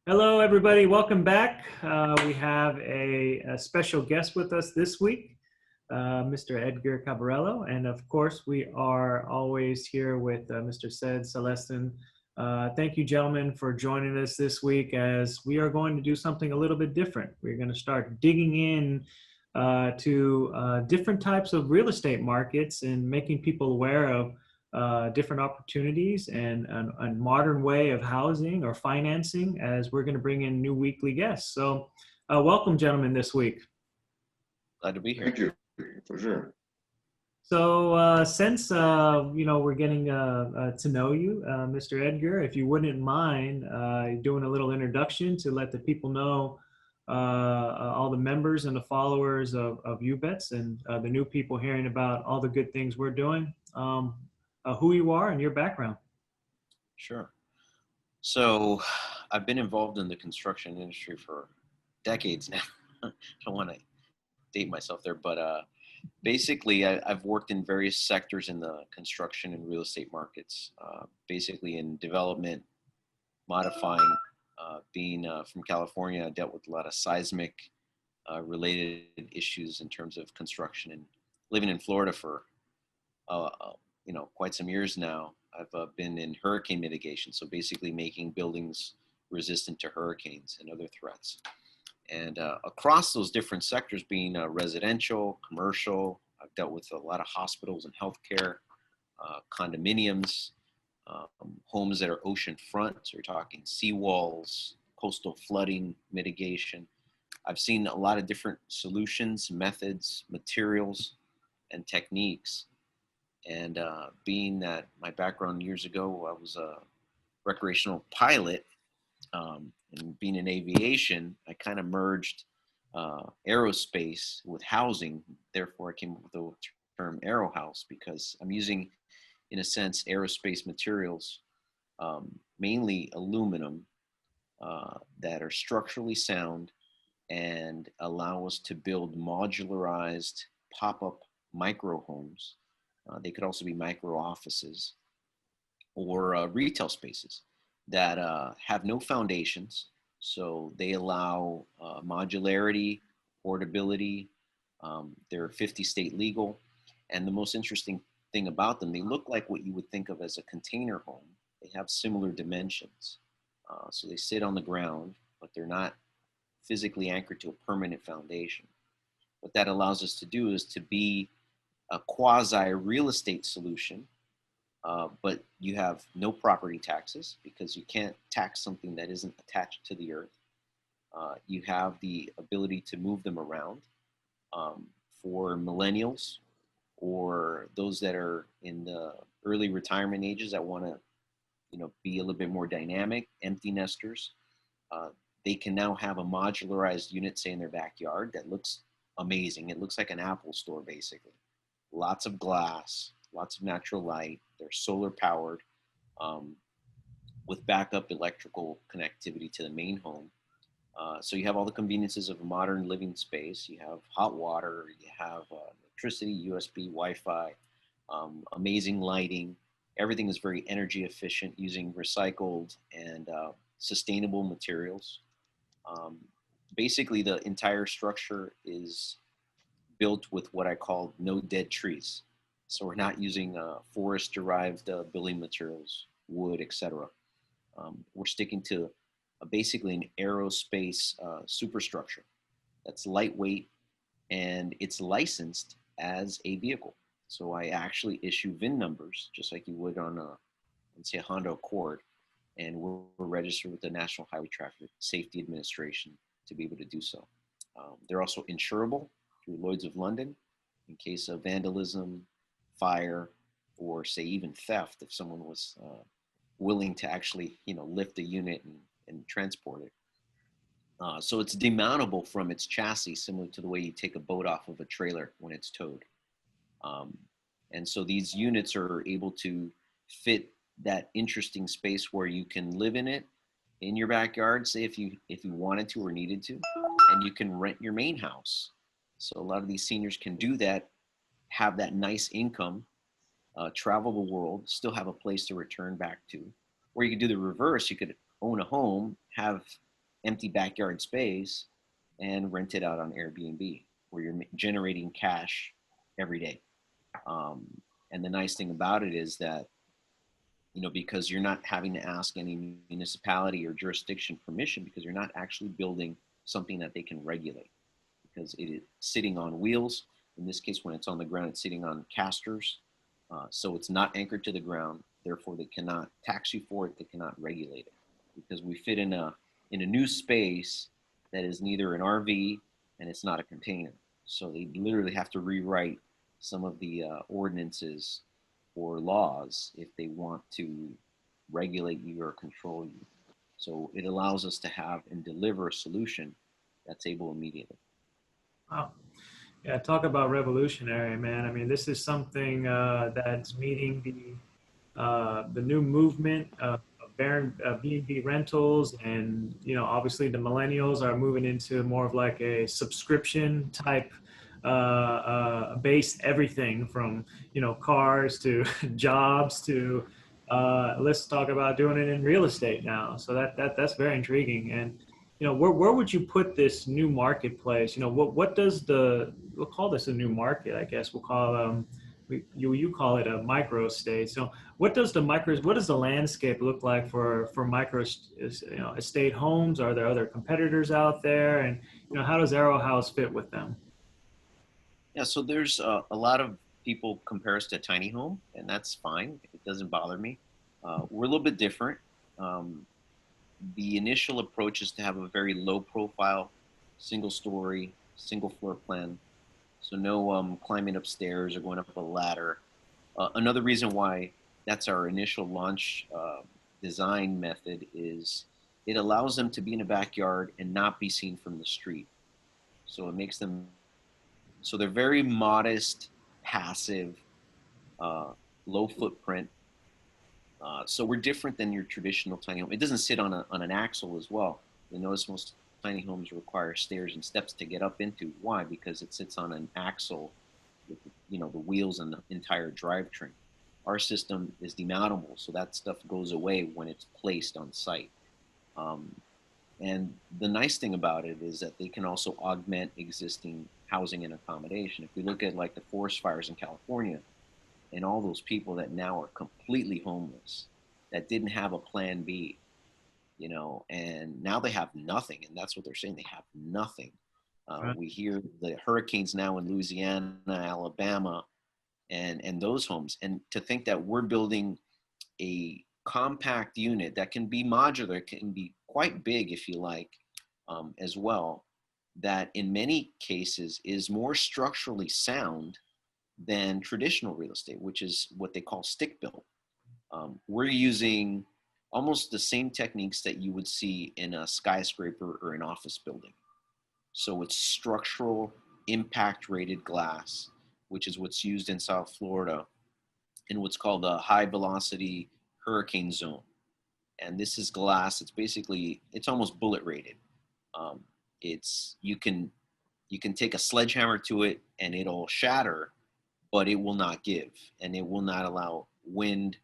Hello, everybody. Welcome back. We have a special guest with us this week, Mr. Edgar Cabarello. And of course, we are always here with Mr. Ced Celestin. Thank you, gentlemen, for joining us this week as we are going to do something a little bit different. We're going to start digging in to different types of real estate markets and making people aware of different opportunities and a modern way of housing or financing as we're going to bring in new weekly guests. So welcome, gentlemen, this week. Glad to be here. Thank you, for sure. So since, we're getting to know you, Mr. Edgar, if you wouldn't mind doing a little introduction to let the people know all the members and the followers of UBETS and the new people hearing about all the good things we're doing. Who you are and your background. Sure. So I've been involved in the construction industry for decades now. I don't want to date myself there, but basically I've worked in various sectors in the construction and real estate markets, basically in development, modifying, being from California, I dealt with a lot of seismic related issues in terms of construction, and living in Florida for quite some years now. I've been in hurricane mitigation, so basically making buildings resistant to hurricanes and other threats. And across those different sectors, being residential, commercial, I've dealt with a lot of hospitals and healthcare, condominiums, homes that are oceanfront, so you're talking seawalls, coastal flooding mitigation. I've seen a lot of different solutions, methods, materials, and techniques. And being that my background years ago, I was a recreational pilot, and being in aviation, I kind of merged aerospace with housing. Therefore, I came up with the term Aerohauz, because I'm using, in a sense, aerospace materials, mainly aluminum, that are structurally sound and allow us to build modularized pop-up micro homes. They could also be micro offices or retail spaces that have no foundations. So they allow modularity, portability. They're 50 state legal. And the most interesting thing about them, they look like what you would think of as a container home. They have similar dimensions. So they sit on the ground, but they're not physically anchored to a permanent foundation. What that allows us to do is to be a quasi real estate solution, but you have no property taxes because you can't tax something that isn't attached to the earth. You have the ability to move them around for millennials or those that are in the early retirement ages that want to, be a little bit more dynamic, empty nesters. They can now have a modularized unit, say in their backyard, that looks amazing. It looks like an Apple store, basically. Lots of glass, lots of natural light. They're solar powered, with backup electrical connectivity to the main home. So you have all the conveniences of a modern living space. You have hot water, you have electricity, USB, Wi-Fi, amazing lighting. Everything is very energy efficient using recycled and sustainable materials. Basically, the entire structure is built with what I call no dead trees. So we're not using forest-derived building materials, wood, etc. We're sticking to basically an aerospace superstructure that's lightweight, and it's licensed as a vehicle. So I actually issue VIN numbers, just like you would on let's say a Honda Accord, and we're registered with the National Highway Traffic Safety Administration to be able to do so. They're also insurable through Lloyd's of London in case of vandalism, fire, or say even theft if someone was willing to actually lift the unit and transport it. So it's demountable from its chassis, similar to the way you take a boat off of a trailer when it's towed. And so these units are able to fit that interesting space where you can live in it in your backyard, say if you wanted to or needed to, and you can rent your main house. So a lot of these seniors can do that, have that nice income, travel the world, still have a place to return back to. Or you could do the reverse. You could own a home, have empty backyard space and rent it out on Airbnb, where you're generating cash every day. Um, and the nice thing about it is that, because you're not having to ask any municipality or jurisdiction permission, because you're not actually building something that they can regulate, because it is sitting on wheels. In this case, when it's on the ground, it's sitting on casters. So it's not anchored to the ground. Therefore, they cannot tax you for it. They cannot regulate it, because we fit in a new space that is neither an RV and it's not a container. So they literally have to rewrite some of the ordinances or laws if they want to regulate you or control you. So it allows us to have and deliver a solution that's able immediately. Wow. Yeah, talk about revolutionary, man. I mean, this is something that's meeting the new movement of B&B rentals, and obviously the millennials are moving into more of like a subscription type base, everything from cars to jobs to let's talk about doing it in real estate now. So that's very intriguing. And where would you put this new marketplace? What does we'll call this a new market, I guess. We'll call you call it a micro state. So what does the landscape look like for micro estate homes? Are there other competitors out there? And how does Aerohauz fit with them? Yeah, so there's a lot of people compare us to tiny home, and that's fine. It doesn't bother me. We're a little bit different. Um, the initial approach is to have a very low profile, single story, single floor plan. So no climbing upstairs or going up a ladder. Another reason why that's our initial launch design method is it allows them to be in a backyard and not be seen from the street. So it makes them, so they're very modest, passive, uh, low footprint. So we're different than your traditional tiny home. It doesn't sit on an axle as well. You notice most tiny homes require stairs and steps to get up into. Why? Because it sits on an axle with the wheels and the entire drivetrain. Our system is demountable, so that stuff goes away when it's placed on site. Um, and the nice thing about it is that they can also augment existing housing and accommodation. If we look at like the forest fires in California, and all those people that now are completely homeless, that didn't have a plan B, and now they have nothing. And that's what they're saying. They have nothing. Right. We hear the hurricanes now in Louisiana, Alabama, and those homes. And to think that we're building a compact unit that can be modular, can be quite big if you like, as well, that in many cases is more structurally sound than traditional real estate, which is what they call stick built. We're using almost the same techniques that you would see in a skyscraper or an office building. So it's structural impact rated glass, which is what's used in South Florida in what's called a high velocity hurricane zone. And this is glass. It's almost bullet rated. Um, it's you can take a sledgehammer to it and it'll shatter, but it will not give, and it will not allow wind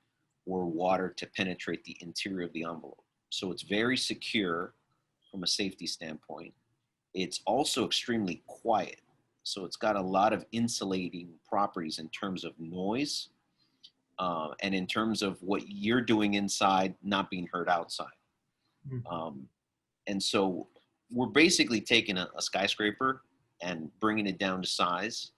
or water to penetrate the interior of the envelope. So it's very secure from a safety standpoint. It's also extremely quiet. So it's got a lot of insulating properties in terms of noise, and in terms of what you're doing inside not being heard outside. Mhm. Um, and so we're basically taking a skyscraper and bringing it down to size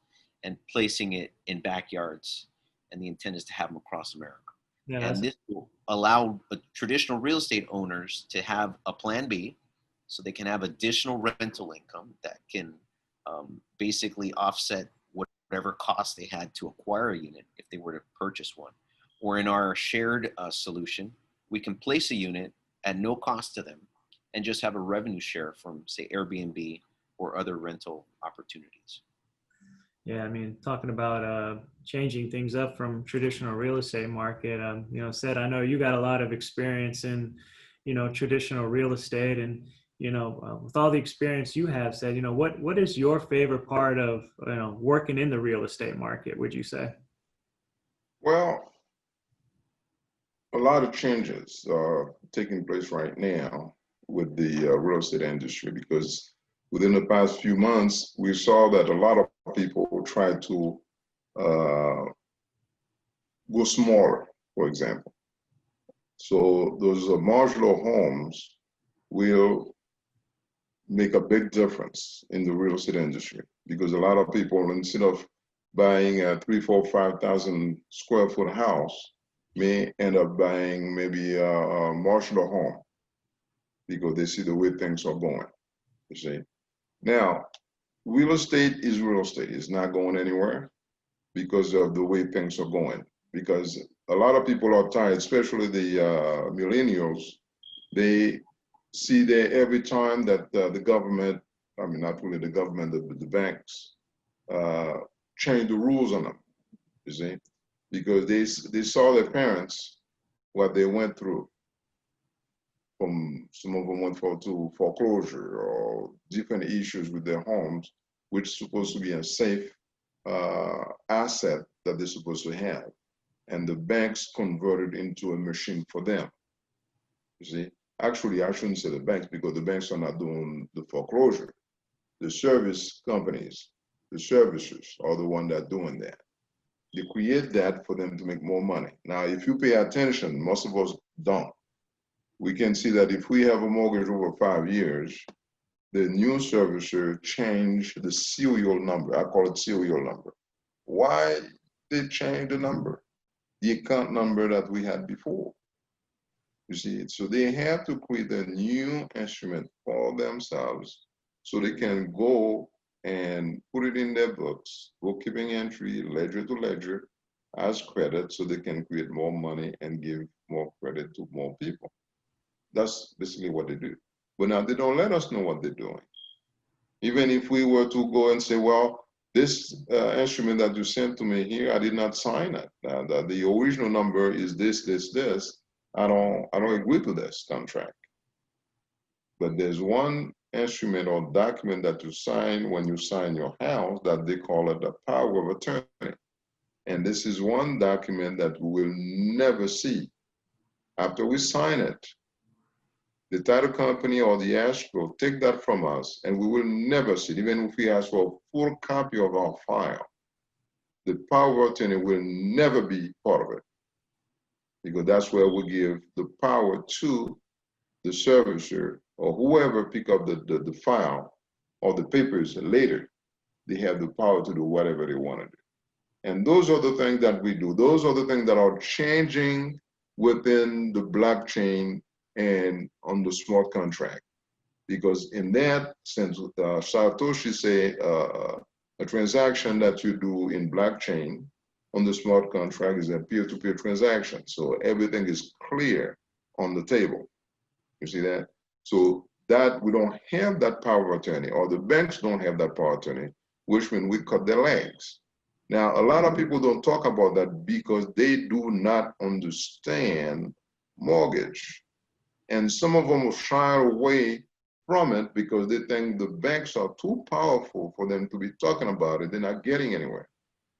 and placing it in backyards. And the intent is to have them across America. Yeah, And this will allow traditional real estate owners to have a plan B, so they can have additional rental income that can basically offset whatever cost they had to acquire a unit if they were to purchase one. Or in our shared solution, we can place a unit at no cost to them and just have a revenue share from, say, Airbnb or other rental opportunities. Yeah, I mean, talking about changing things up from traditional real estate market, said, I know you got a lot of experience in, traditional real estate, and, with all the experience you have, said, what is your favorite part of, working in the real estate market, would you say? Well, a lot of changes taking place right now. with the real estate industry, because within the past few months, we saw that a lot of people try to go smaller, for example. So those modular homes will make a big difference in the real estate industry, because a lot of people, instead of buying a 3, 4, 5,000 square foot house, may end up buying maybe a modular home because they see the way things are going. You see, now real estate is real estate. It's not going anywhere because of the way things are going. Because a lot of people are tired, especially the millennials. They see that every time that the government, I mean, not really the government, the banks, change the rules on them, you see, because they saw their parents, what they went through. From some of them went to foreclosure or different issues with their homes, which is supposed to be a safe asset that they're supposed to have. And the banks converted into a machine for them. You see, actually, I shouldn't say the banks, because the banks are not doing the foreclosure. The service companies, the servicers are the one that are doing that. They create that for them to make more money. Now, if you pay attention, most of us don't. We can see that if we have a mortgage over 5 years, the new servicer changed the serial number. I call it serial number. Why they change the number? The account number that we had before. You see, so they have to create a new instrument for themselves so they can go and put it in their books, bookkeeping entry, ledger to ledger, as credit, so they can create more money and give more credit to more people. That's basically what they do. But now they don't let us know what they're doing. Even if we were to go and say, well, this instrument that you sent to me here, I did not sign it. The original number is this. I don't agree to this contract. But there's one instrument or document that you sign when you sign your house that they call it the power of attorney. And this is one document that we will never see. After we sign it, the title company or the escrow take that from us, and we will never see it. Even if we ask for a full copy of our file, the power of attorney will never be part of it, because that's where we give the power to the servicer or whoever pick up the file or the papers later. They have the power to do whatever they want to do. And those are the things that we do. Those are the things that are changing within the blockchain and on the smart contract. Because in that sense, Satoshi say a transaction that you do in blockchain on the smart contract is a peer-to-peer transaction. So everything is clear on the table. You see that? So that we don't have that power of attorney, or the banks don't have that power of attorney, which means we cut their legs. Now, a lot of people don't talk about that because they do not understand mortgage. And some of them will shy away from it because they think the banks are too powerful for them to be talking about it. They're not getting anywhere.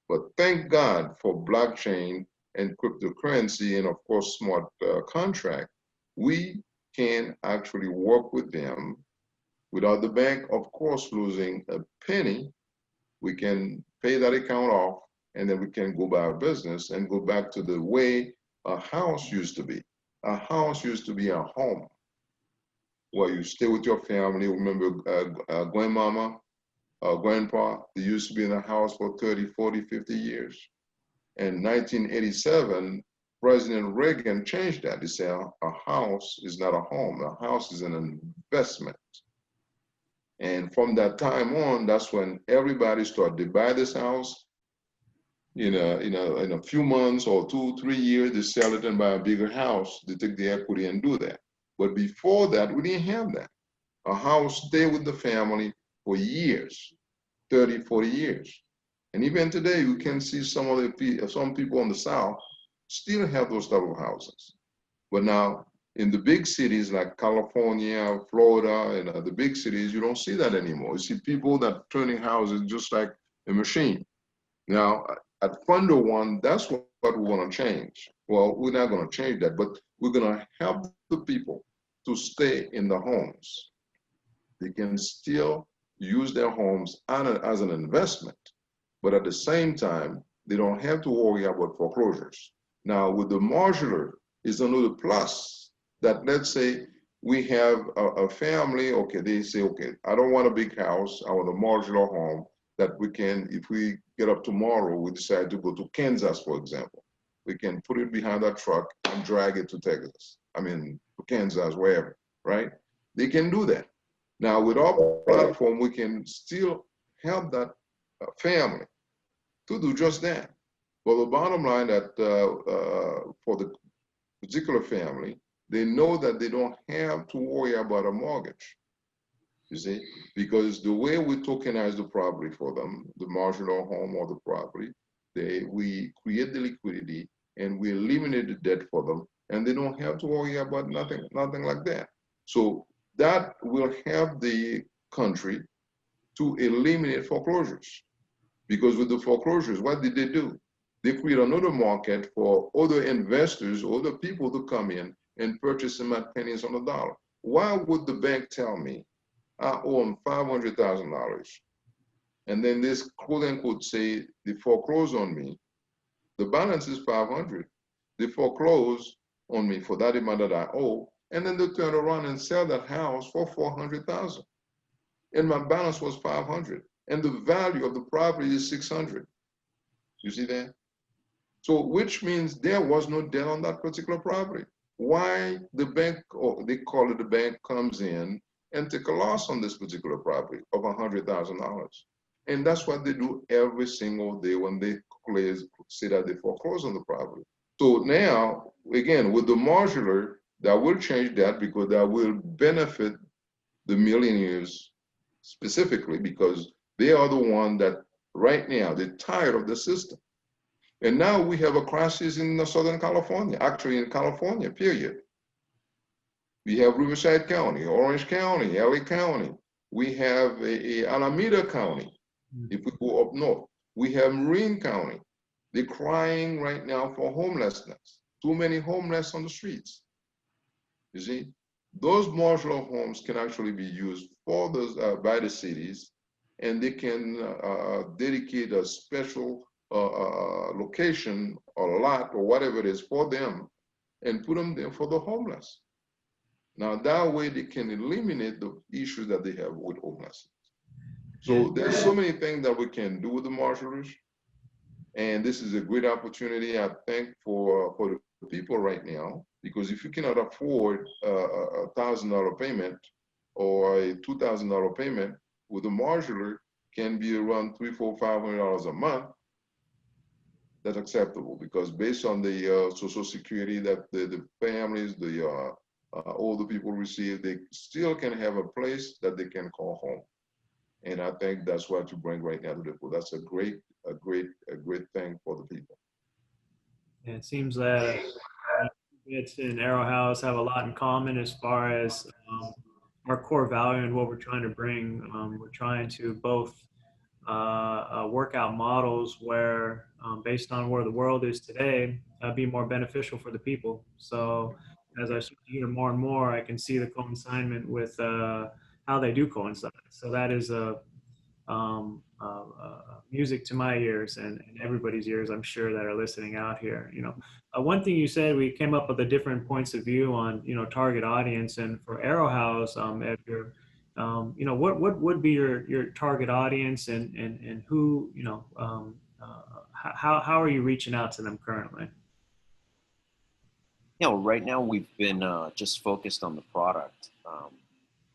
But thank God for blockchain and cryptocurrency and, of course, smart contract. We can actually work with them without the bank, of course, losing a penny. We can pay that account off, and then we can go by our business and go back to the way a house used to be. A house used to be a home where you stay with your family. Remember grandmama, grandpa, they used to be in a house for 30, 40, 50 years. In 1987, President Reagan changed that. He said a house is not a home. A house is an investment. And from that time on, that's when everybody started to buy this house. In a few months or 2, 3 years, they sell it and buy a bigger house. They take the equity and do that. But before that, we didn't have that. A house stayed with the family for years, 30, 40 years. And even today, you can see some people in the South still have those type of houses. But now, in the big cities like California, Florida, and the big cities, you don't see that anymore. You see people that turning houses just like a machine. Now, at FUNDER One, that's what we want to change. Well, we're not going to change that, but we're going to help the people to stay in the homes. They can still use their homes as an investment, but at the same time, they don't have to worry about foreclosures. Now, with the modular, is another plus that, let's say we have a family, okay, they say, okay, I don't want a big house, I want a modular home that we can, if we get up tomorrow, we decide to go to Kansas, for example, we can put it behind our truck and drag it to Texas. I mean, to Kansas, wherever, right? They can do that. Now, with our platform, we can still help that family to do just that. But the bottom line that for the particular family, they know that they don't have to worry about a mortgage, you see, because the way we tokenize the property for them, the marginal home or the property, we create the liquidity and we eliminate the debt for them, and they don't have to worry about nothing like that. So that will help the country to eliminate foreclosures. Because with the foreclosures, what did they do? They create another market for other investors, other people to come in and purchase them at pennies on the dollar. Why would the bank tell me I owe them $500,000, and then this quote unquote say they foreclose on me? The balance is 500. They foreclose on me for that amount that I owe, and then they turn around and sell that house for 400,000, and my balance was 500, and the value of the property is 600. You see that? So, which means there was no debt on that particular property. Why the bank, or they call it the bank, comes in and take a loss on this particular property of $100,000? And that's what they do every single day when they say that they foreclose on the property. So now, again, with the modular, that will change that, because that will benefit the millionaires specifically, because they are the one that right now, they're tired of the system. And now we have a crisis in Southern California, actually in California, period. We have Riverside County, Orange County, LA County. We have a Alameda County, if we go up north. We have Marin County. They're crying right now for homelessness. Too many homeless on the streets. You see, those modular homes can actually be used for those by the cities, and they can dedicate a special location or lot or whatever it is for them, and put them there for the homeless. Now that way they can eliminate the issues that they have with homelessness. So there's so many things that we can do with the marshallers, and this is a great opportunity, I think, for the people right now, because if you cannot afford a $1,000 payment or a $2,000 payment, with a modular can be around $300, $400, $500 a month. That's acceptable, because based on the Social Security that the families, the older people receive, they still can have a place that they can call home. And I think that's what you bring right now to the people. That's a great thing for the people. And it seems that it's in Aerohauz have a lot in common as far as our core value and what we're trying to bring. We're trying to both work out models where, based on where the world is today, be more beneficial for the people. So as I start to hear more and more, I can see the coincidence with how they do coincide. So that is music to my ears and everybody's ears, I'm sure, that are listening out here. You know, one thing you said, we came up with the different points of view on, you know, target audience, and for Aerohauz, Edgar, you know, what would be your target audience, and who, you know, how are you reaching out to them currently? You know, right now we've been just focused on the product.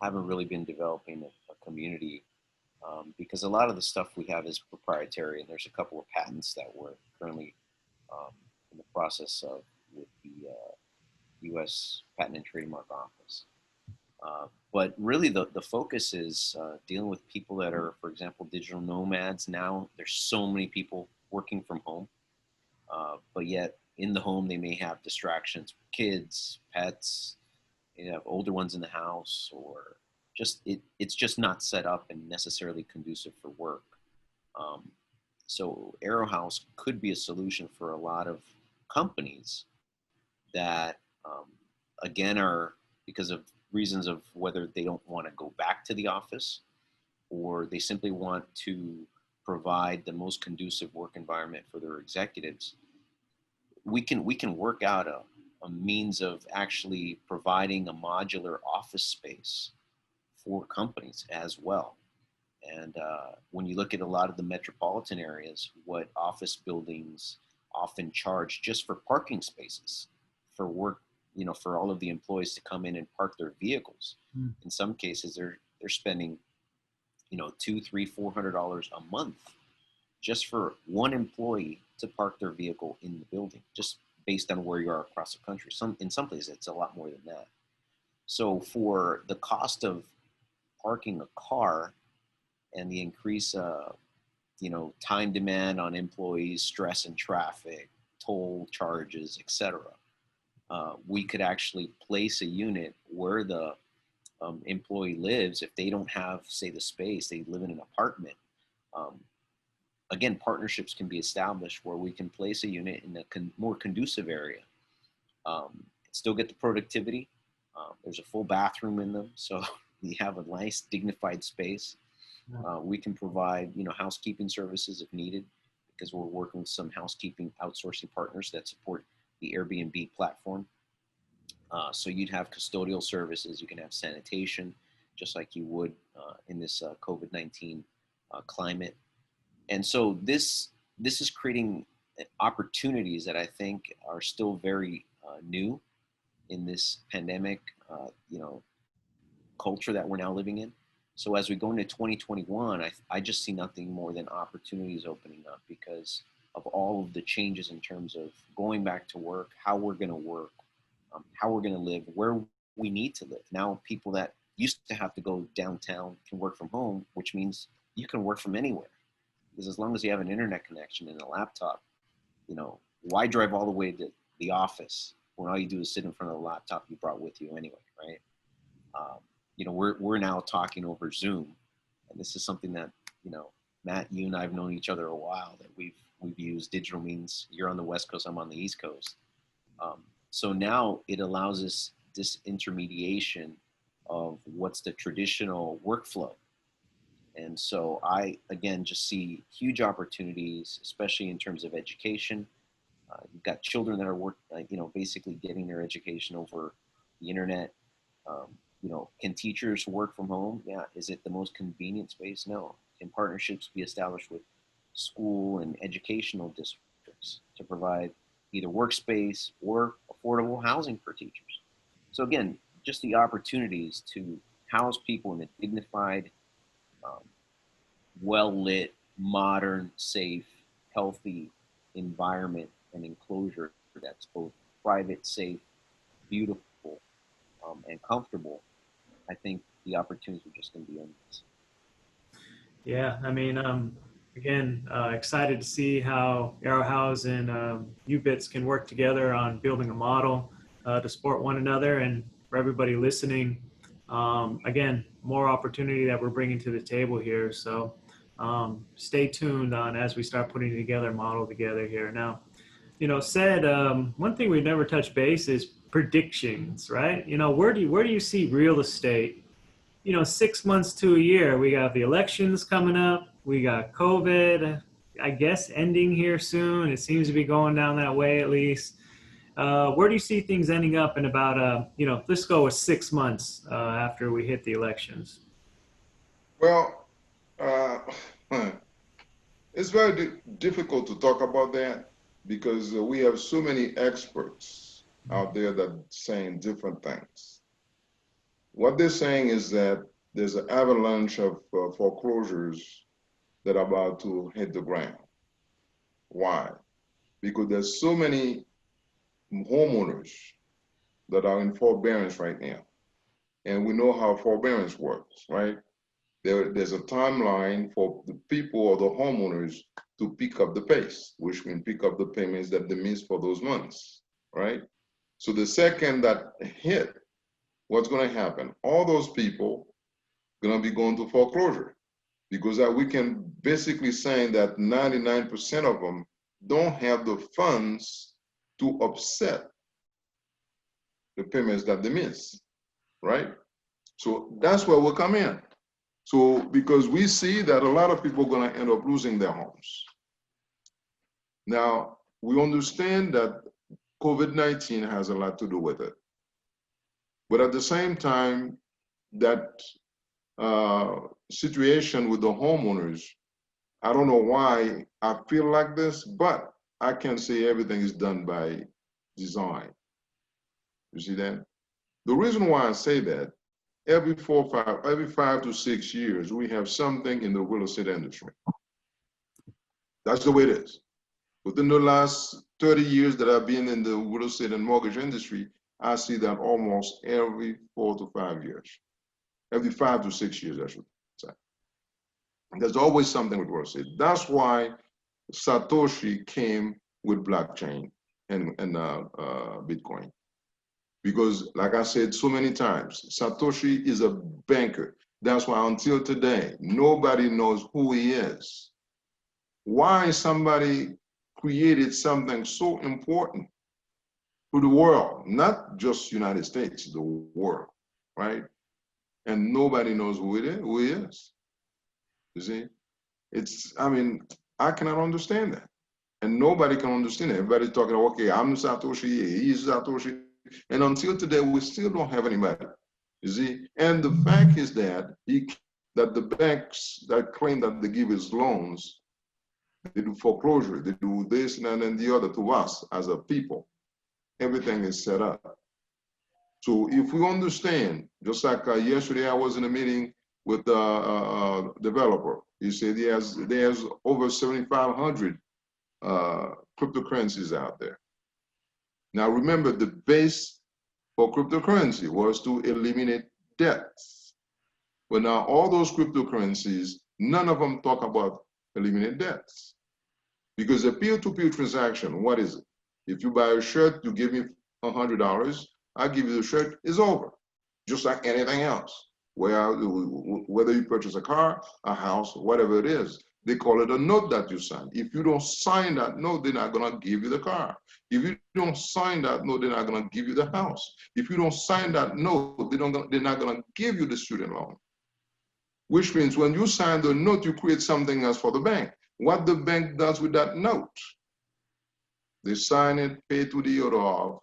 Haven't really been developing a community, because a lot of the stuff we have is proprietary, and there's a couple of patents that we're currently in the process of with the U.S. Patent and Trademark Office. But really the focus is dealing with people that are, for example, digital nomads. Now there's so many people working from home, but yet in the home they may have distractions, kids, pets, you have older ones in the house, or just it's just not set up and necessarily conducive for work. So Aerohauz could be a solution for a lot of companies that, again, are, because of reasons of whether they don't want to go back to the office or they simply want to provide the most conducive work environment for their executives, we can work out a means of actually providing a modular office space for companies as well. And when you look at a lot of the metropolitan areas, what office buildings often charge just for parking spaces for work, you know, for all of the employees to come in and park their vehicles. Mm. In some cases, they're spending, you know, $200, $300, $400 a month just for one employee to park their vehicle in the building, just based on where you are across the country. In some places, it's a lot more than that. So for the cost of parking a car and the increase, you know, time demand on employees, stress in traffic, toll charges, etc., we could actually place a unit where the employee lives. If they don't have, say, the space, they live in an apartment. Again, partnerships can be established where we can place a unit in a more conducive area. Still get the productivity. There's a full bathroom in them, so we have a nice, dignified space. We can provide, you know, housekeeping services if needed, because we're working with some housekeeping outsourcing partners that support the Airbnb platform. So you'd have custodial services, you can have sanitation, just like you would in this COVID-19 climate. And so this is creating opportunities that I think are still very new in this pandemic, you know, culture that we're now living in. So as we go into 2021, I just see nothing more than opportunities opening up because of all of the changes in terms of going back to work, how we're going to work, how we're going to live, where we need to live. Now, people that used to have to go downtown can work from home, which means you can work from anywhere. Because as long as you have an internet connection and a laptop, you know, why drive all the way to the office when all you do is sit in front of the laptop you brought with you anyway, right? You know, we're now talking over Zoom, and this is something that, you know, Matt, you and I have known each other a while, that we've used digital means. You're on the West Coast, I'm on the East Coast. So now it allows us this intermediation of what's the traditional workflow. And so I, again, just see huge opportunities, especially in terms of education. You've got children that are you know, basically getting their education over the internet. You know, can teachers work from home? Yeah. Is it the most convenient space? No. Can partnerships be established with school and educational districts to provide either workspace or affordable housing for teachers? So again, just the opportunities to house people in a dignified, well-lit, modern, safe, healthy environment and enclosure that's both private, safe, beautiful, and comfortable. I think the opportunities are just going to be endless. Yeah, I mean, again, excited to see how Aerohauz and UBITS can work together on building a model to support one another. And for everybody listening, again, more opportunity that we're bringing to the table here. So stay tuned on as we start putting together a model together here. Now, you know, one thing we've never touched base is predictions, right? You know, where do you see real estate, you know, 6 months to a year? We got the elections coming up. We got COVID, I guess, ending here soon. It seems to be going down that way, at least. Where do you see things ending up in about, you know, let's go with 6 months after we hit the elections? Well, uh, it's very difficult to talk about that because we have so many experts out there that are saying different things. What they're saying is that there's an avalanche of foreclosures that are about to hit the ground. Why? Because there's so many homeowners that are in forbearance right now. And we know how forbearance works, right? There's a timeline for the people or the homeowners to pick up the pace, which means pick up the payments that they missed for those months, right? So the second that hit, what's going to happen? All those people going to be going to foreclosure because we can basically say that 99% of them don't have the funds to offset the payments that they miss. right? So that's where we come in. So because we see that a lot of people are going to end up losing their homes. Now, we understand that COVID-19 has a lot to do with it. But at the same time, that situation with the homeowners, I don't know why I feel like this, but I can say everything is done by design. You see that? The reason why I say that, every 5 to 6 years, we have something in the real estate industry. That's the way it is. Within the last 30 years that I've been in the real estate and mortgage industry, I see that almost every 4 to 5 years, every 5 to 6 years, I should say. There's always something with real estate. That's why Satoshi came with blockchain and Bitcoin. Because like I said so many times, Satoshi is a banker. That's why until today, nobody knows who he is. Why somebody created something so important to the world, not just United States, the world, right? And nobody knows who he is. You see? I mean, I cannot understand that. And nobody can understand it. Everybody's talking, okay, I'm Satoshi, he's Satoshi. And until today, we still don't have anybody. You see? And the fact is that that the banks that claim that they give us loans, they do foreclosure, they do this and then the other to us as a people. Everything is set up. So if we understand, just like yesterday I was in a meeting with a developer. He said there's over 7,500 cryptocurrencies out there. Now remember, the base for cryptocurrency was to eliminate debts. But now all those cryptocurrencies, none of them talk about eliminate debts. Because a peer-to-peer transaction, what is it? If you buy a shirt, you give me $100, I give you the shirt, it's over. Just like anything else. Whether you purchase a car, a house, whatever it is, they call it a note that you sign. If you don't sign that note, they're not gonna give you the car. If you don't sign that note, they're not gonna give you the house. If you don't sign that note, they're not gonna give you the student loan. Which means when you sign the note, you create something else for the bank. What the bank does with that note, they sign it, pay to the order of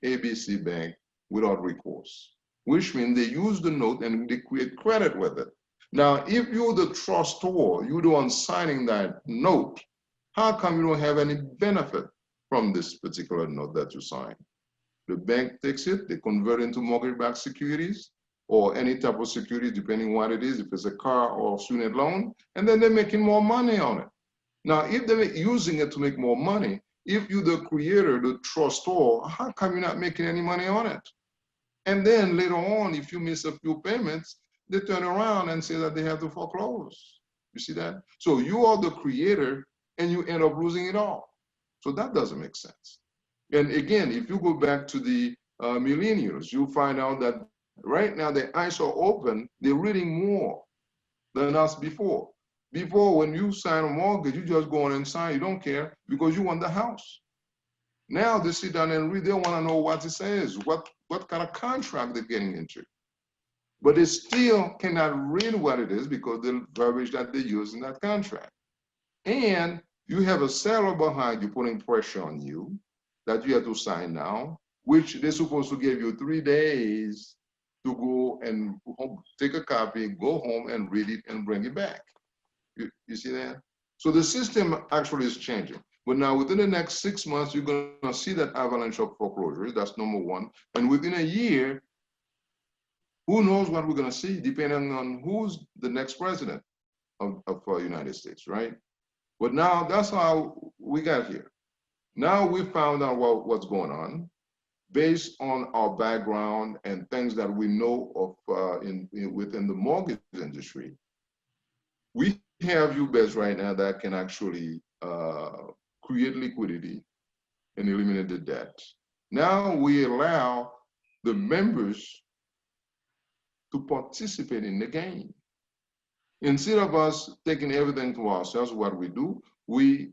ABC Bank without recourse, which means they use the note and they create credit with it. Now, if you're the trustor, you're the one signing that note, how come you don't have any benefit from this particular note that you sign? The bank takes it, they convert it into mortgage-backed securities or any type of security, depending what it is, if it's a car or a student loan, and then they're making more money on it. Now, if they're using it to make more money, if you're the creator, the trustor, how come you're not making any money on it? And then later on, if you miss a few payments, they turn around and say that they have to foreclose. You see that? So you are the creator and you end up losing it all. So that doesn't make sense. And again, if you go back to the millennials, you'll find out that right now their eyes are open, they're reading more than us before. Before, when you sign a mortgage, you just go on and sign, you don't care because you want the house. Now they sit down and read, they want to know what it says, what kind of contract they're getting into. But they still cannot read what it is because the verbiage that they use in that contract. And you have a seller behind you putting pressure on you that you have to sign now, which they're supposed to give you 3 days to go and take a copy, go home and read it and bring it back. You see that? So the system actually is changing. But now within the next 6 months, you're going to see that avalanche of foreclosures. That's number one. And within a year, who knows what we're going to see, depending on who's the next president of the United States, right? But now that's how we got here. Now we found out what's going on based on our background and things that we know of within the mortgage industry. We have UBEDs right now that can actually create liquidity and eliminate the debt. Now we allow the members to participate in the game. Instead of us taking everything to ourselves, what we do, we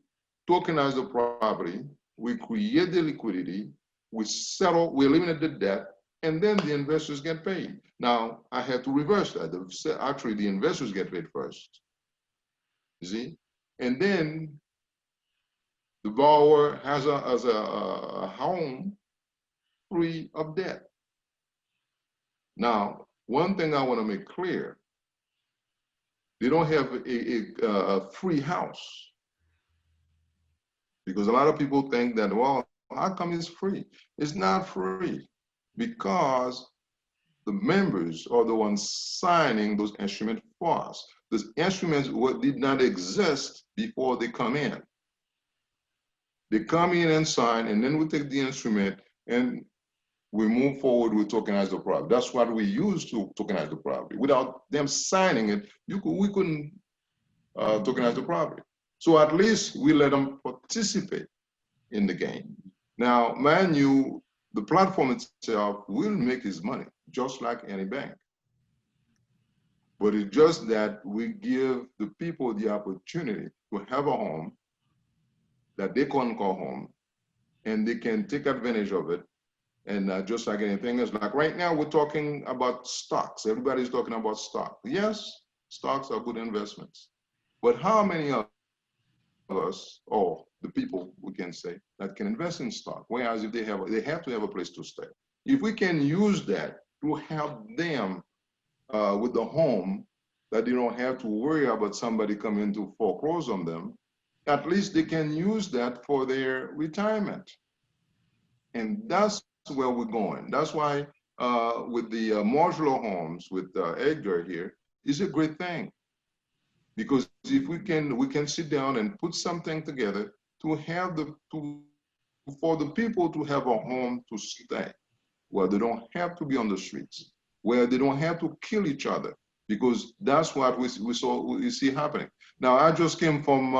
tokenize the property, we create the liquidity, we settle, we eliminate the debt, and then the investors get paid. Now, I had to reverse that. Actually, the investors get paid first, you see? And then the borrower has a home free of debt. Now, one thing I want to make clear, they don't have a free house, because a lot of people think that, well, how come it's free? It's not free because the members are the ones signing those instruments for us. Those instruments did not exist before they come in. They come in and sign, and then we take the instrument and we move forward with tokenize the property. That's what we use to tokenize the property. Without them signing it, we couldn't tokenize the property. So at least we let them participate in the game. Now, mind you, the platform itself will make its money, just like any bank. But it's just that we give the people the opportunity to have a home that they can call home, and they can take advantage of it. And just like anything else, like right now, we're talking about stocks. Everybody's talking about stock. Yes, stocks are good investments. But how many of us, or the people, we can say, that can invest in stock? Whereas if they have to have a place to stay. If we can use that to help them with the home, that they don't have to worry about somebody coming to foreclose on them, at least they can use that for their retirement. And that's where we're going. That's why with the modular homes, with Edgar here, is a great thing. Because if we can sit down and put something together to have for the people to have a home to stay, where they don't have to be on the streets, where they don't have to kill each other, because that's what we see happening. Now, I just came from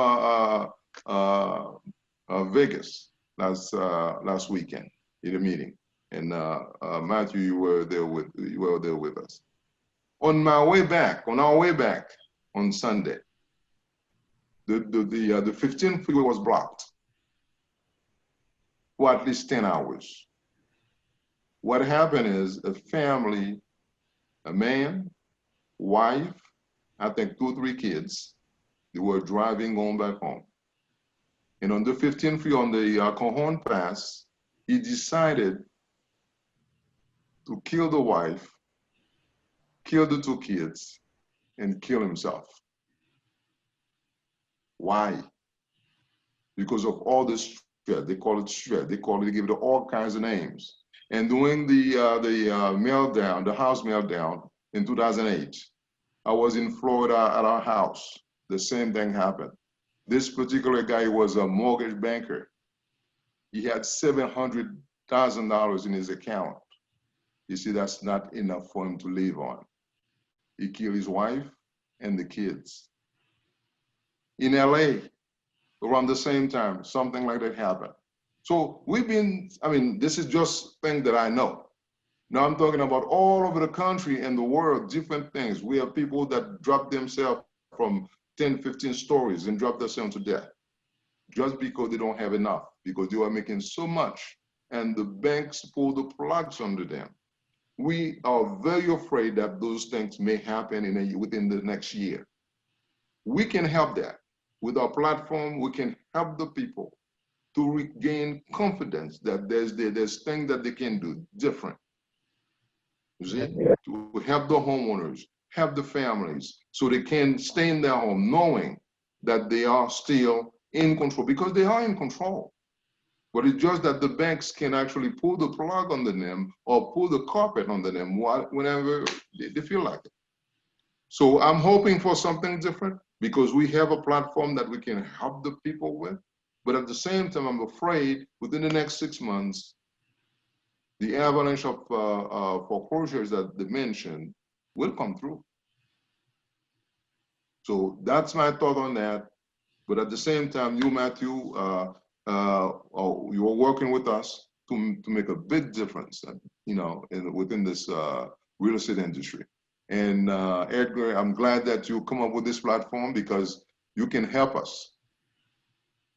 Vegas last weekend in a meeting, and Matthew, you were there with us. On our way back on Sunday, the 15 freeway was blocked for at least 10 hours. What happened is a family, a man, wife, I think 2 or 3 kids, they were driving going back home. And on the 15th freeway on the Cajon Pass, he decided to kill the wife, kill the 2 kids, and kill himself. Why? Because of all this stress. They call it stress. They give it all kinds of names. And during the meltdown, the house meltdown in 2008, I was in Florida at our house. The same thing happened. This particular guy was a mortgage banker. He had $700,000 in his account. You see, that's not enough for him to live on. He killed his wife and the kids. In LA, around the same time, something like that happened. So this is just things that I know. Now I'm talking about all over the country and the world, different things. We have people that drop themselves from 10, 15 stories and drop themselves to death just because they don't have enough, because they are making so much and the banks pull the plugs under them. We are very afraid that those things may happen within the next year. We can help that. With our platform, we can help the people to regain confidence that there's things that they can do different. You see, to help the homeowners, help the families, so they can stay in their home knowing that they are still in control, because they are in control. But it's just that the banks can actually pull the plug under them or pull the carpet under them whenever they feel like it. So I'm hoping for something different, because we have a platform that we can help the people with. But at the same time, I'm afraid within the next 6 months, the avalanche of foreclosures that they mentioned will come through. So that's my thought on that. But at the same time, you, Matthew, you are working with us to make a big difference, within this real estate industry. And Edgar, I'm glad that you come up with this platform, because you can help us.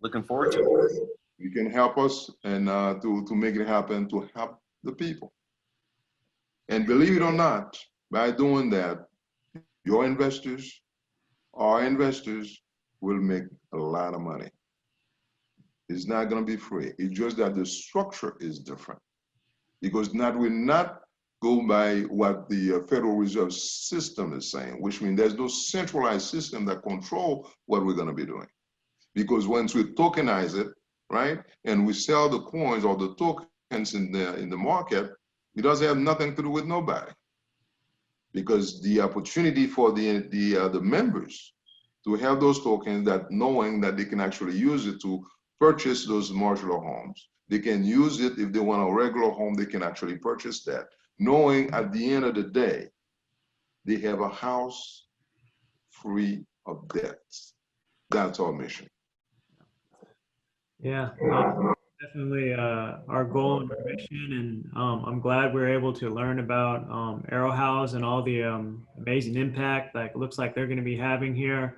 Looking forward to it. You can help us and to make it happen, to help the people. And believe it or not, by doing that, your investors, our investors, will make a lot of money. It's not going to be free. It's just that the structure is different. Because we're not go by what the Federal Reserve System is saying, which means there's no centralized system that control what we're going to be doing. Because once we tokenize it, right, and we sell the coins or the tokens in the market, it doesn't have nothing to do with nobody. Because the opportunity for the members to have those tokens, that knowing that they can actually use it to purchase those modular homes. They can use it if they want a regular home, they can actually purchase that. Knowing at the end of the day, they have a house free of debts. That's our mission. Yeah, definitely our goal and our mission, and I'm glad we're able to learn about Aerohauz and all the amazing impact that it looks like they're going to be having here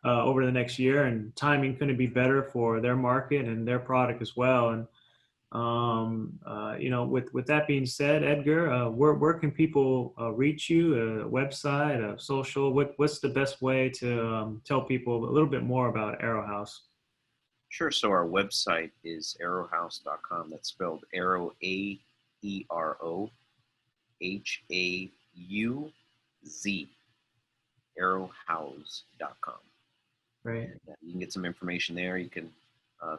over the next year. And timing couldn't be better for their market and their product as well. And you know, with that being said, Edgar, where can people reach you? A website, a social? What's the best way to tell people a little bit more about Aerohauz? Sure. So our website is aerohauz.com. That's spelled Aero, AEROHAUZ, aerohauz.com. Right. And, you can get some information there. You can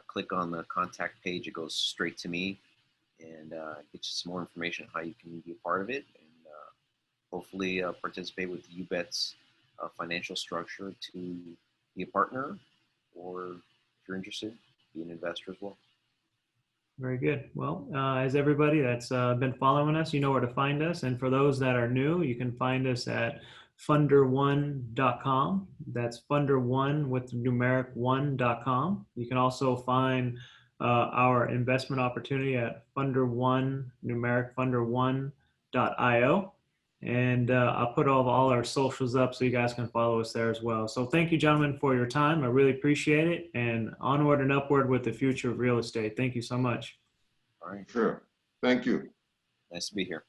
click on the contact page. It goes straight to me and get you some more information on how you can be a part of it and hopefully participate with UBET's financial structure to be a partner, or if you're interested, be an investor as well. Very good. Well, as everybody that's been following us, you know where to find us. And for those that are new, you can find us at funder1.com. That's funder1 with the numeric 1.com. You can also find our investment opportunity at funder1, numeric funder1.io. And I'll put all our socials up so you guys can follow us there as well. So thank you, gentlemen, for your time. I really appreciate it. And onward and upward with the future of real estate. Thank you so much. All right. Sure. Thank you. Nice to be here.